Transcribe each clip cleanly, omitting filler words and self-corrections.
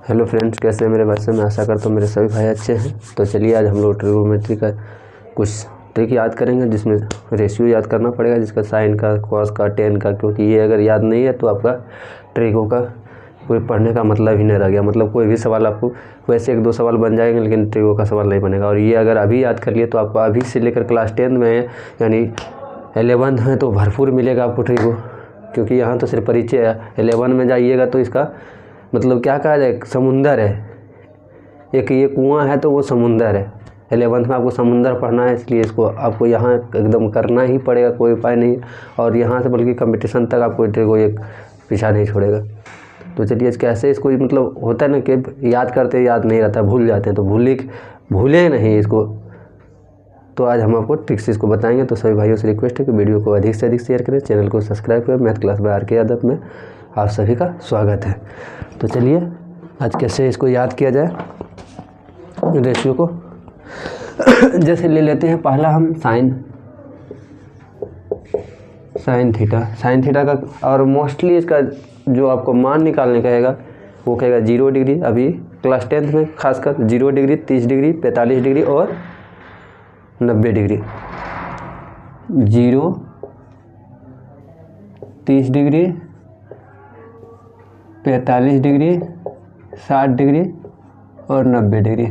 Hello friends, कैसे हैं मेरे भाई? मैं आशा करता हूँ मेरे सभी भाई अच्छे हैं। तो चलिए आज हम लोग ट्रिग्नोमेट्री का कुछ ट्रिक याद करेंगे, जिसमें रेशियो याद करना पड़ेगा, जिसका साइन का, कॉस का, टेन का। क्योंकि ये अगर याद नहीं है तो आपका ट्रिगों का कोई पढ़ने का मतलब ही नहीं रह गया। मतलब कोई भी सवाल आपको वैसे एक दो सवाल बन जाएंगे, लेकिन ट्रिगों का सवाल नहीं बनेगा। और ये अगर अभी याद कर लिए तो आपको अभी से लेकर क्लास 10 में यानी 11th में तो भरपूर मिलेगा आपको ट्रिगो। क्योंकि यहाँ तो सिर्फ परिचय है। 11 में जाइएगा तो इसका मतलब क्या कहा जाए, समुंदर है एक, ये कुआं है तो वो समुंदर है। 11th में आपको समुंदर पढ़ना है, इसलिए इसको आपको यहाँ एकदम करना ही पड़ेगा, कोई उपाय नहीं। और यहाँ से बल्कि कंपटीशन तक आपको ट्रिगो एक पीछा नहीं छोड़ेगा। तो चलिए कैसे इसको, मतलब होता है ना कि याद करते याद नहीं रहता, भूल जाते हैं, तो भूले नहीं इसको। तो आज हम आपको ट्रिक्स इसको बताएंगे। तो सभी भाइयों से रिक्वेस्ट है कि वीडियो को अधिक से अधिक शेयर करें, चैनल को सब्सक्राइब करें। Math class by RK Yadav में आप सभी का स्वागत है। तो चलिए आज कैसे इसको याद किया जाए रेशियो को। जैसे ले लेते हैं पहला हम साइन थीटा का। और मोस्टली इसका जो आपको मान निकालने कहेगा वो कहेगा 0 डिग्री। अभी क्लास 10th में खासकर 0 डिग्री, 30 डिग्री, 45 डिग्री और 90 डिग्री। 0, 30 डिग्री, 45 डिग्री, 60 डिग्री और 90 डिग्री।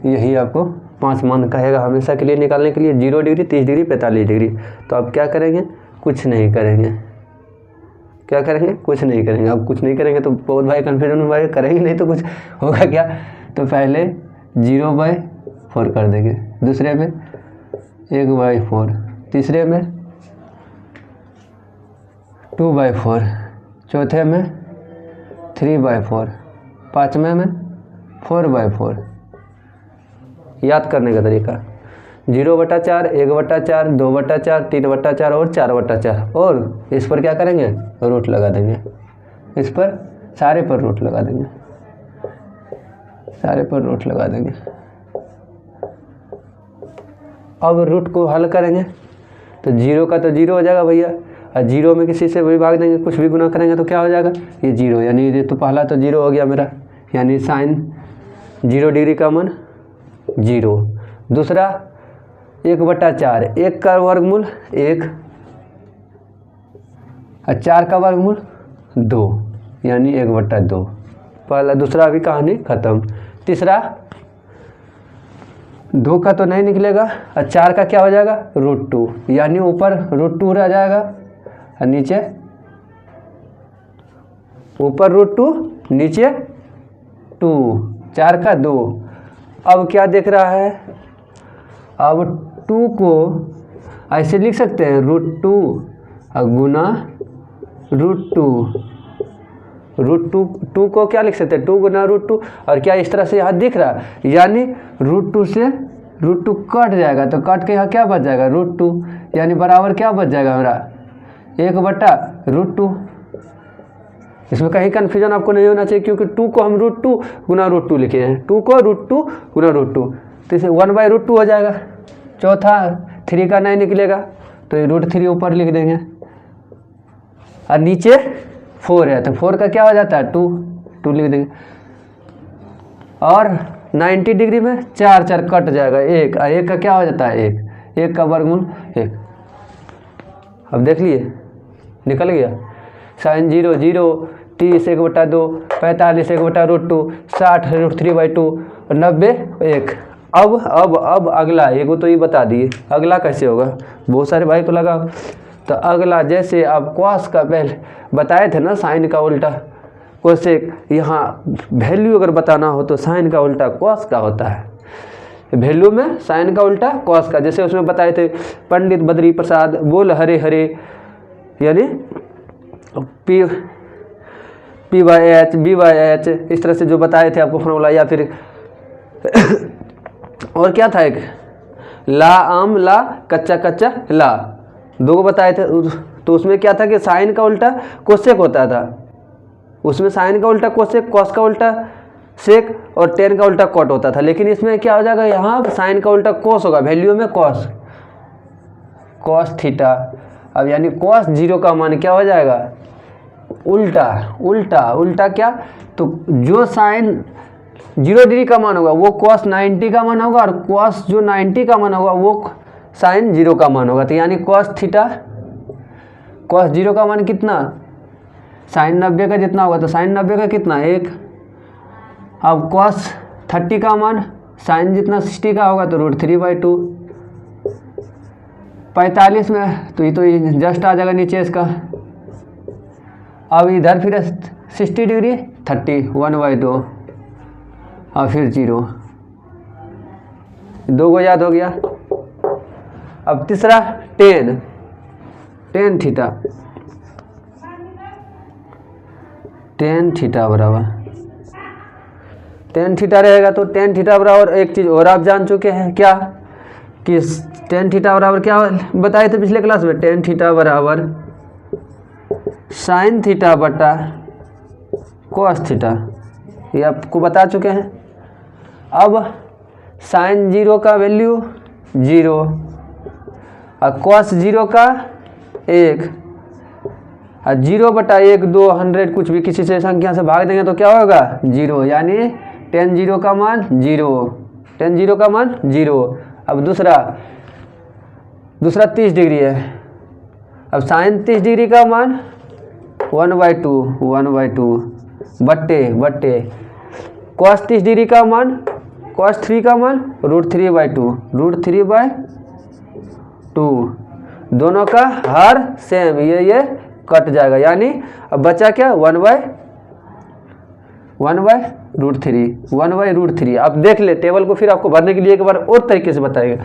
यही आपको 5 मान कहेगा हमेशा के लिए निकालने के लिए। 0 डिग्री, 30 डिग्री, 45 डिग्री। तो आप क्या करेंगे? कुछ नहीं करेंगे। क्या करेंगे? कुछ नहीं करेंगे। आप कुछ नहीं करेंगे तो बहुत भाई कन्फ्यूजन में भाई करेंगे नहीं तो कुछ होगा क्या। तो पहले 0/4 कर देंगे, दूसरे में 1/4, तीसरे में 2/4, चौथे में 3/4, पाँचवें में 4/4। याद करने का तरीका 0/4, 1/4, 2/4, 3/4 और 4/4। और इस पर क्या करेंगे? रूट लगा देंगे। इस पर सारे पर रूट लगा देंगे, सारे पर रूट लगा देंगे। अब रूट को हल करेंगे तो 0 का तो 0 हो जाएगा भैया। और 0 में किसी से भी भाग देंगे, कुछ भी गुना करेंगे तो क्या हो जाएगा? ये 0, यानी ये तो पहला तो 0 हो गया मेरा, यानी साइन 0 डिग्री का मान 0। दूसरा 1/4, 1 का वर्गमूल 1 और 4 का वर्गमूल 2, यानी 1/2। पहला दूसरा भी कहानी खत्म। तीसरा 2 का तो नहीं निकलेगा और 4 का क्या हो जाएगा? √2, यानी ऊपर √2 रह जाएगा और नीचे ऊपर √2 नीचे 2, 4 का 2। अब क्या देख रहा है? अब 2 को ऐसे लिख सकते हैं √2 और गुना √2। √2 को क्या लिख सकते हैं? 2 गुना √2। और क्या इस तरह से यहाँ दिख रहा है, यानी √2 से √2 कट जाएगा तो कट के यहाँ क्या बच जाएगा? √2, यानी बराबर क्या बच जाएगा हमारा? 1/√2। इसमें कहीं कन्फ्यूजन आपको नहीं होना चाहिए, क्योंकि 2 को हम √2 गुना √2 लिखे हैं। 2 को √2 गुना √2, तो इसे 1/√2 हो जाएगा। चौथा 3 का नहीं निकलेगा तो ये √3 ऊपर लिख देंगे और नीचे 4 है तो 4 का क्या हो जाता है? 2 लिख देंगे। और 90 डिग्री में 4 कट जाएगा, 1 और 1 का क्या हो जाता है? 1 का वर्गमूल 1। अब देख लिए निकल गया। साइन 0 0, 30 1/2, 45 1/√2, 60 √3/2 और 90 1। अब अगला एगो तो ये बता दिए, अगला कैसे होगा? बहुत सारे भाई को लगा। तो अगला जैसे आप कॉस का पहले बताए थे ना, साइन का उल्टा कोसेक। यहाँ वैल्यू अगर बताना हो तो साइन का उल्टा कॉस का होता है। वैल्यू में साइन का उल्टा कॉस का। जैसे उसमें बताए थे पंडित बद्री प्रसाद बोल हरे हरे, यानी P/H B/H, इस तरह से जो बताए थे आपको फॉर्मूला। या फिर और क्या था, एक ला आम ला कच्चा कच्चा ला, 2 को बताए थे। तो उसमें क्या था कि साइन का उल्टा कोसेक होता था। उसमें साइन का उल्टा कोसेक, कॉस का उल्टा सेक और टेन का उल्टा कॉट होता था। लेकिन इसमें क्या हो जाएगा? यहाँ साइन का उल्टा कॉस होगा, वैल्यू में कॉस थीटा। अब यानी कॉस 0 का मान क्या हो जाएगा? उल्टा उल्टा उल्टा क्या, तो जो साइन 0 डिग्री का मान होगा वो cos 90 का मान होगा, और cos जो 90 का मान होगा वो साइन 0 का मान होगा। तो यानी cos थीटा cos 0 का मान कितना, साइन 90 का जितना होगा, तो साइन 90 का कितना 1। अब cos 30 का मान साइन जितना 60 का होगा तो √3/2। 45 में तो ये जस्ट आ जाएगा नीचे इसका। अब इधर फिर 60 डिग्री 30 1/2 और फिर 0, 2 को याद हो गया। अब तीसरा tan थीटा, tan थीटा बराबर tan थीटा रहेगा। तो tan थीटा बराबर एक चीज़ और आप जान चुके हैं क्या, कि tan थीटा बराबर क्या बताए थे पिछले क्लास में, tan थीटा बराबर साइन थीटा बटा cos थीटा, ये आपको बता चुके हैं। अब साइन 0 का वैल्यू 0 और cos 0 का 1, और 0/1 2 100 कुछ भी किसी से संख्या से भाग देंगे तो क्या होगा 0, यानी tan 0 का मान 0, tan 0 का मान 0। अब दूसरा 30 डिग्री है। अब साइन 30 डिग्री का मान 1/2 बट्टे cos 30 डिग्री का मान cos 3 का मान √3/2 दोनों का हर सेम, ये कट जाएगा, यानी अब बचा क्या 1/√3। आप देख ले टेबल को, फिर आपको भरने के लिए एक बार और तरीके से बताएगा।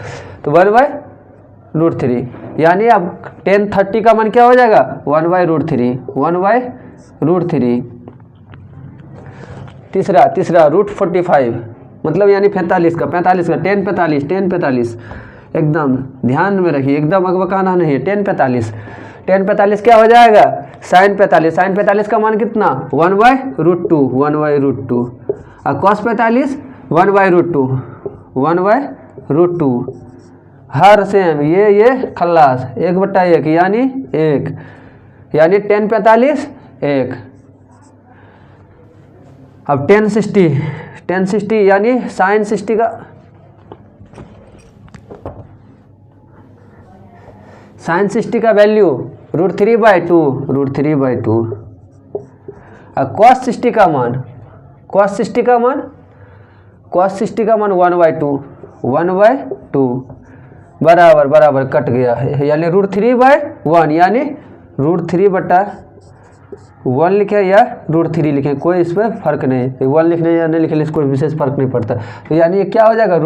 तो 1/√3, यानी अब tan 30 का मान क्या हो जाएगा 1/√3। तीसरा √45 मतलब यानी 45 का tan 45 एकदम ध्यान में रखिए, एकदम अगबकाना नहीं है। tan 45 क्या हो जाएगा sin 45 का मान कितना 1/√2 और cos 45 1/√2 हर सेम, ये खल्लास 1/1 यानी 1, यानी tan 45 1। अब tan 60 यानी sin 60 का वैल्यू √3/2 और cos 60 का मान 1/2 बराबर कट गया, यानी √3/1, यानी √3/1 लिखे या √3 लिखे, कोई इस पर फर्क नहीं, 1 लिखने या नहीं लिखने से कोई विशेष फर्क नहीं पड़ता। तो यानी ये क्या हो जाएगा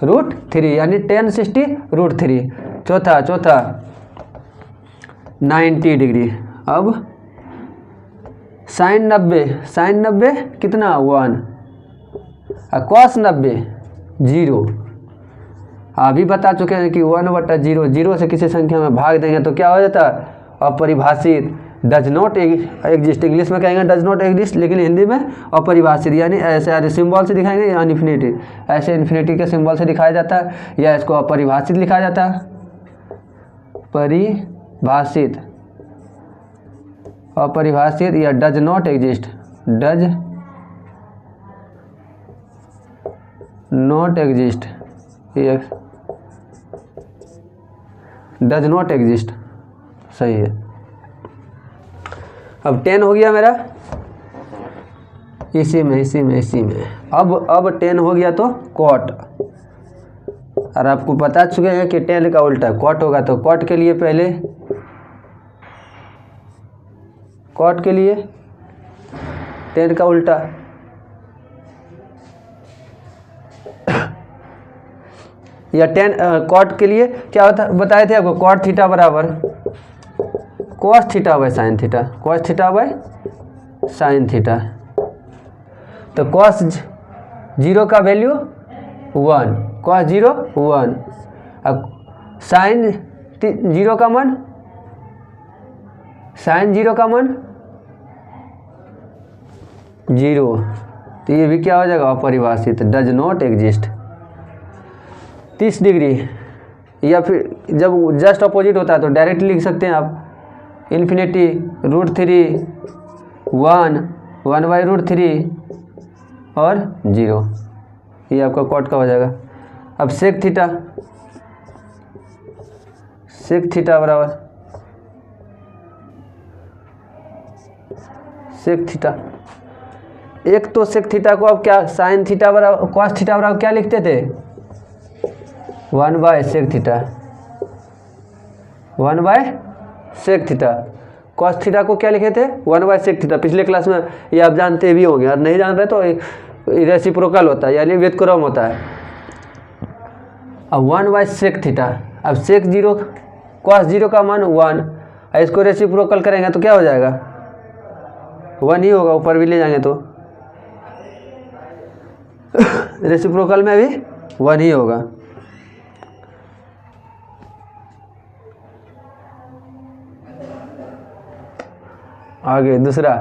√3 यानी tan 60 √3। चौथा 90 डिग्री। अब साइन 90 कितना 1 और cos 90 0। अभी बता चुके हैं कि 1/0 से किसी संख्या में भाग देंगे तो क्या हो जाता है अपरिभाषित, डज नॉट एग्जिस्ट। इंग्लिश में कहेंगे डज नॉट एग्जिस्ट, लेकिन हिंदी में अपरिभाषित, यानी ऐसे सिंबल से दिखाएंगे या इन्फिनिटी, ऐसे इन्फिनिटी के सिंबल से दिखाया जाता है, या इसको अपरिभाषित लिखा जाता है, अपरिभाषित या डज नॉट एग्जिस्ट सही है। अब tan हो गया मेरा इसी में। अब tan हो गया तो cot, और आपको बता चुके हैं कि tan का उल्टा cot होगा। तो cot के लिए पहले tan का उल्टा या cot के लिए क्या होता बताए थे आपको, cot थीटा बराबर cos थीटा/sin थीटा। तो cos 0 का वैल्यू 1, cos 0 1, अब sin 0 का मान 0। तो ये भी क्या हो जाएगा अपरिभाषित, डज नॉट एग्जिस्ट। 30 डिग्री, या फिर जब जस्ट अपोजिट होता है तो डायरेक्ट लिख सकते हैं आप इन्फिनिटी √3 1/√3 और 0, ये आपका कॉट का हो जाएगा। अब सेक थीटा बराबर सेक थीटा, एक तो सेक थीटा को अब क्या साइन थीटा बराबर कॉस थीटा बराबर क्या लिखते थे 1/सेक थीटा, 1/सेक थीटा। कॉस थीटा को क्या लिखे थे 1/सेक थीटा, पिछले क्लास में ये आप जानते भी होंगे, और नहीं जान रहे तो रेसिप्रोकल होता है यानी व्युत्क्रम होता है। अब 1/सेक थीटा, अब सेक 0 कॉस 0 का मान 1, इसको रेसिप्रोकल करेंगे तो क्या हो जाएगा 1 ही होगा, ऊपर भी ले जाएंगे तो रेसिप्रोकल में भी 1 ही होगा। आगे दूसरा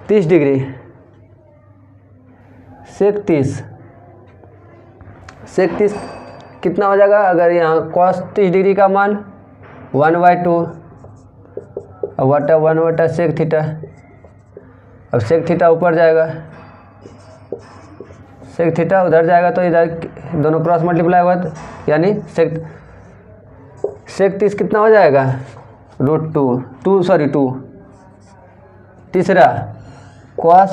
30 डिग्री सेक 30 कितना हो जाएगा, अगर यहाँ cos 30 डिग्री का मान 1/2 और 1/सेक थीटा। अब सेक थीटा ऊपर जाएगा, सेक थीटा उधर जाएगा तो इधर दोनों क्रॉस मल्टीप्लाई होगा यानी सेक 30 कितना हो जाएगा √2। तीसरा cos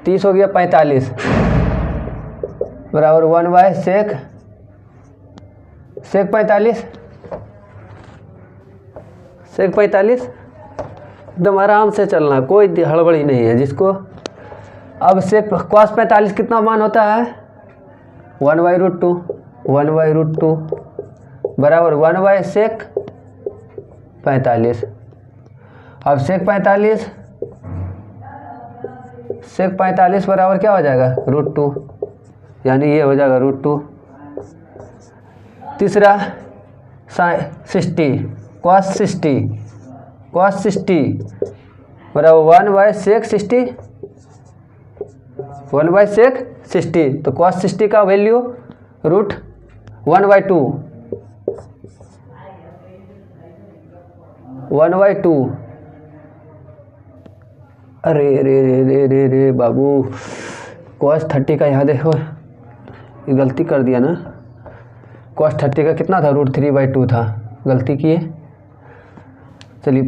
30 हो गया 45 बराबर 1/सेक 45 एकदम आराम से चलना, कोई हड़बड़ी नहीं है जिसको। अब सेक cos 45 कितना मान होता है 1/√2 बराबर 1/सेक 45। अब सेक 45 बराबर क्या हो जाएगा √2, यानी ये हो जाएगा √2। तीसरा 60 cos 60 बराबर 1/सेक 60 तो cos 60 का वैल्यू √1/2 अरे रे रे रे रे रे बाबू cos 30 का यहाँ देखो, ये गलती कर दिया ना। cos 30 का कितना था √3/2 था, गलती किए। चलिए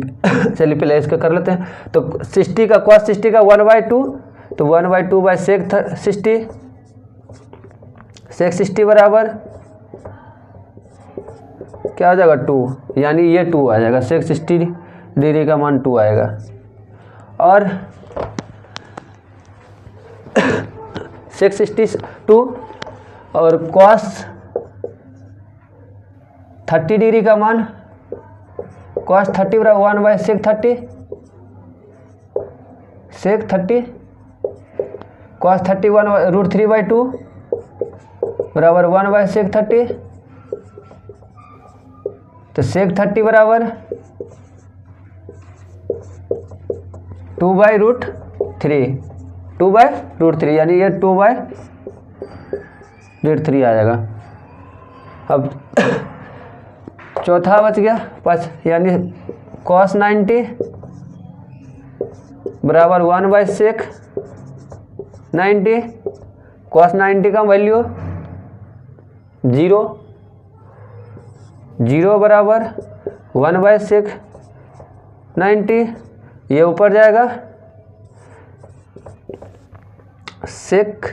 पहले इसका कर लेते हैं। तो 60 का cos 60 का 1/2 तो 1/2/सेक 60 बराबर क्या हो जाएगा 2, यानी ये 2 आ जाएगा, सेक 60 डिग्री का मान 2 आएगा। और सेक 62 और cos 30 डिग्री का मान cos 30 बराबर 1/सेक 30 cos 30 √3/2 बराबर 1/सेक 30। तो सेक 30 बराबर 2/√3 यानी ये 2/√3 आ जाएगा। अब चौथा बच गया 5, यानी cos 90 बराबर 1/सेक 90। cos 90 का वैल्यू 0 बराबर 1/सेक 90, ये ऊपर जाएगा सेक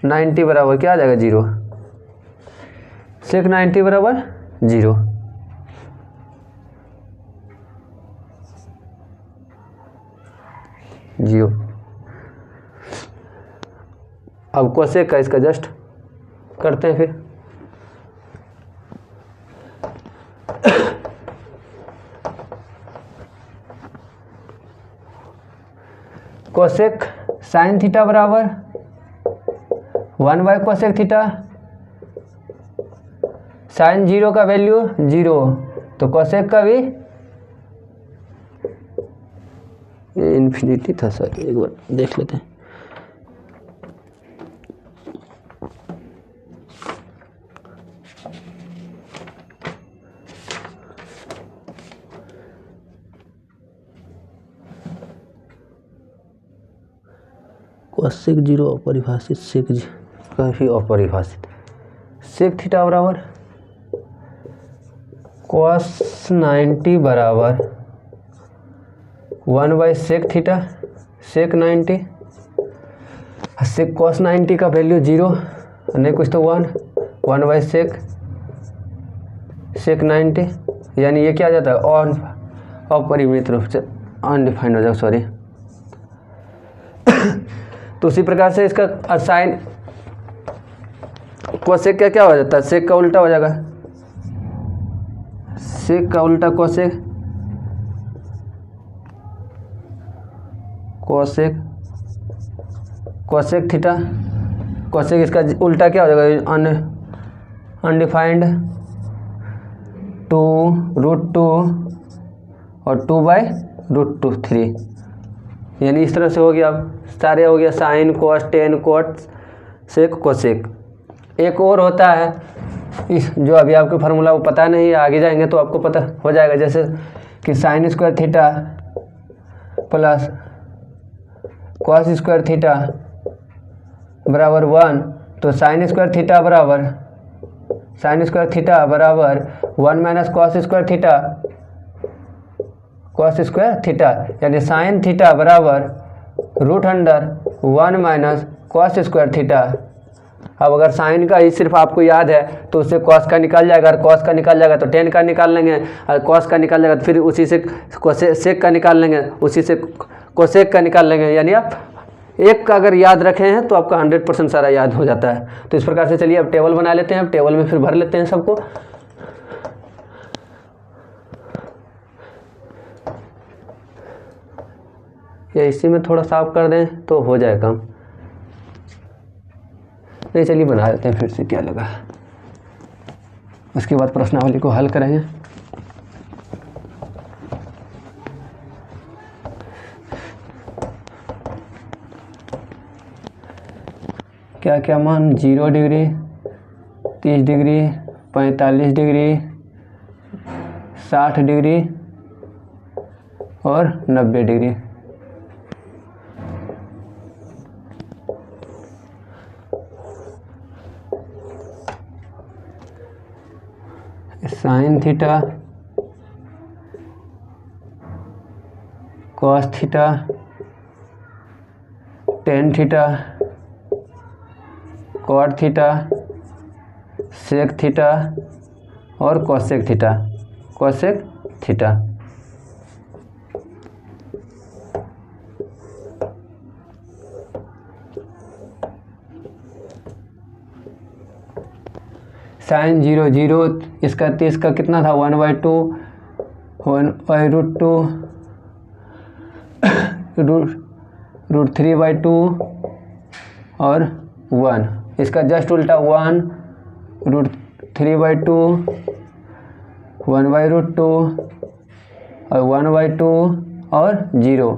90 बराबर क्या आ जाएगा 0, सेक 90 बराबर 0। अब कोसेक का इसका जस्ट करते हैं फिर। कोसेक साइन थीटा बराबर 1/कोसेक थीटा, साइन 0 का वैल्यू 0 तो कोसेक का भी ये इन्फिनिटी था सर, एक बार देख लेते हैं। कोसेक 0 अपरिभाषित, सेक का भी अपरिभाषित। सेक थीटा बराबर कॉस 90 बराबर 1/सेक थीटा, सेक 90। सेक कॉस 90 का वैल्यू 0 नहीं कुछ तो 1/सेक सेक 90, यानी ये क्या आ जाता है अपरिमित रूप से अनडिफाइंड हो जाएगा, सॉरी। तो उसी प्रकार से इसका साइन कोसेक का क्या हो जाता है, सेक का उल्टा हो जाएगा, सेक का उल्टा cosec, cosec cosec theta, cosec इसका उल्टा क्या हो जाएगा, अनडिफाइंड 2√2 और 2/√2 यानी इस तरह से हो गया। अब सारे हो गया sine cos tan cot sec cosec. एक और होता है इस जो अभी आपको फार्मूला वो पता नहीं है, आगे जाएंगे तो आपको पता हो जाएगा, जैसे कि sine square theta plus cos square theta बराबर 1, तो साइन स्क्वायर थीटा बराबर 1 माइनस कॉस स्क्वायर थीटा, यानी साइन थीटा बराबर √1 माइनस कॉस स्क्वायर थीटा। अब अगर साइन का ही सिर्फ आपको याद है तो उससे कॉस का निकल जाएगा, और कॉस का निकल जाएगा तो टेन का निकाल लेंगे, और कॉस का निकल जाएगा तो फिर उसी से सेक का निकाल लेंगे, उसी से कोसेक का निकाल लेंगे। यानी आप एक का अगर याद रखे हैं तो आपका 100% सारा याद हो जाता है। तो इस प्रकार से चलिए अब टेबल बना लेते हैं, अब टेबल में फिर भर लेते हैं सबको। या इसी में थोड़ा साफ कर दें तो हो जाए काम। नहीं चलिए बना लेते हैं फिर से, क्या लगा। उसके बाद प्रश्नावली को हल करेंगे। क्या क्या मान 0 डिग्री, 30 डिग्री, 45 डिग्री, 60 डिग्री और 90 degree. Sine theta, cos theta, tan theta, cot theta, sec theta और cosec theta, cosec theta. Sine 0 0, इसका 30 का कितना था 1/2, 1/√2 √3/2 और 1, इसका जस्ट उल्टा 1 √3/2, 1/√2 और 1/2 और 0।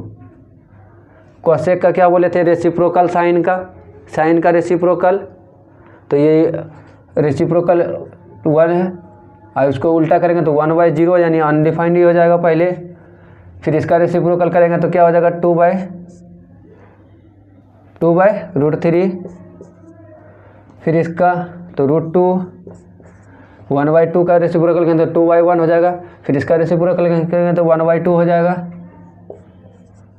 कोसेक का क्या बोले थे, रेसिप्रोकल साइन का रेसिप्रोकल, तो ये रेसिप्रोकल 1 है, और उसको उल्टा करेंगे तो 1/0 यानी अनडिफाइंड ही हो जाएगा पहले। फिर इसका रेसिप्रोकल करेंगे तो क्या हो जाएगा 2/√3, फिर इसका तो √2, 1/2 का रेसिप्रोकल करेंगे तो 2/1 हो जाएगा, फिर इसका रेसिप्रोकल करेंगे तो 1/2 हो जाएगा,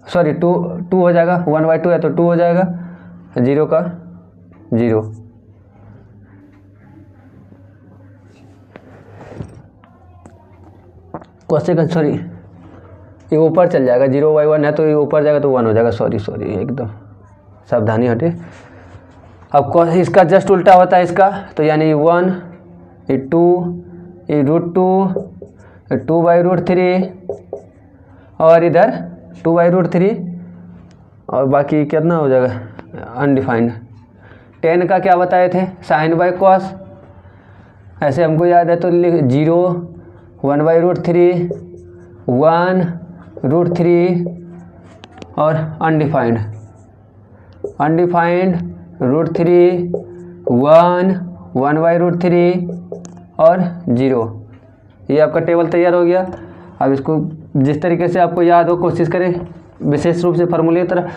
सॉरी 2 हो जाएगा, 1/2 है तो 2 हो जाएगा, 0 का 0। कोसेक सॉरी ये ऊपर चल जाएगा, 0/1 है तो ये ऊपर जाएगा तो 1 हो जाएगा, सॉरी एकदम सावधानी हटे। अब इसका जस्ट उल्टा होता है इसका, तो यानी 1, ये 2, ये √2, 2/√3 और इधर 2/√3 और बाकी कितना हो जाएगा अनडिफाइंड। टेन का क्या बताए थे, साइन बाय कॉस, ऐसे हमको याद है तो 0, 1/√3, 1√3 और अनडिफाइंड √3, 1, 1/√3 और 0। ये आपका टेबल तैयार हो गया। अब इसको जिस तरीके से आपको याद हो कोशिश करें विशेष रूप से फार्मूले की तरह